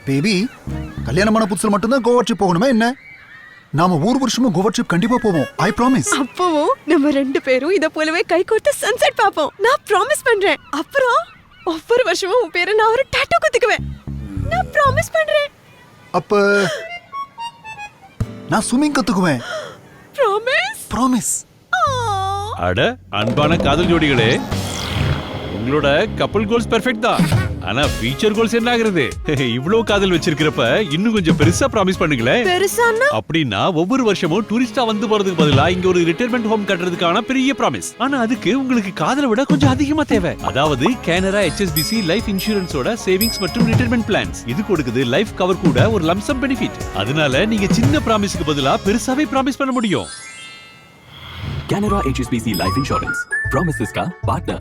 Baby, கல்யாணமான புதுசுல மட்டும்தான் கோவா ட்ரிப் போகணுமா என்ன? நாம ஒவ்வொரு வருஷமும் கோவா ட்ரிப் கண்டிப்பா போவோம். I promise. அப்பவும் நம்ம 2 பேரும் இத போலவே கை கோர்த்து சன்செட் பாப்போம். நான் ப்ராமிஸ் பண்றேன். அப்புறம் ஒவ்வொரு வருஷமும் உன் பேரை நான் ஒரு டாட்டூ குத்திக்குவேன். நான் ப்ராமிஸ் பண்றேன். அப்ப நான் ஸ்விமிங் கத்துக்குவேன். ப்ராமிஸ். ப்ராமிஸ். அட அன்பான காதல் ஜோடிகளே, உங்களோட கப்பல் கோல்ஸ் பெர்ஃபெக்ட் தான். ஆனா ஃபியூச்சர் கோல்ஸ் என்ன ஆகுறது? இவ்வளவு காதல் வச்சிருக்கிறப்ப இன்னும் கொஞ்சம் பெருசா ப்ராமிஸ் பண்ணுங்களேன். பெருசானா? அப்படின்னா ஒவ்வொரு வருஷமும் டூரிஸ்டா வந்து போறதுக்கு பதிலா இங்க ஒரு ரிட்டையர்மெண்ட் ஹோம் கட்டுறதுக்கான பெரிய ப்ராமிஸ். ஆனா அதுக்கு உங்களுக்கு காதலை விட கொஞ்சம் அதிகமா தேவை. அதாவது கனரா HSBC லைஃப் இன்சூரன்ஸோட சேவிங்ஸ் மற்றும் ரிட்டையர்மெண்ட் பிளான்ஸ். இது கொடுக்குது லைஃப் கவர் கூட ஒரு லம்சம் பெனிஃபிட். அதனால நீங்க சின்ன ப்ராமிஸ்க்கு பதிலா பெருசாவே ப்ராமிஸ் பண்ண முடியும். Canara HSBC Life Insurance. Promises ka partner.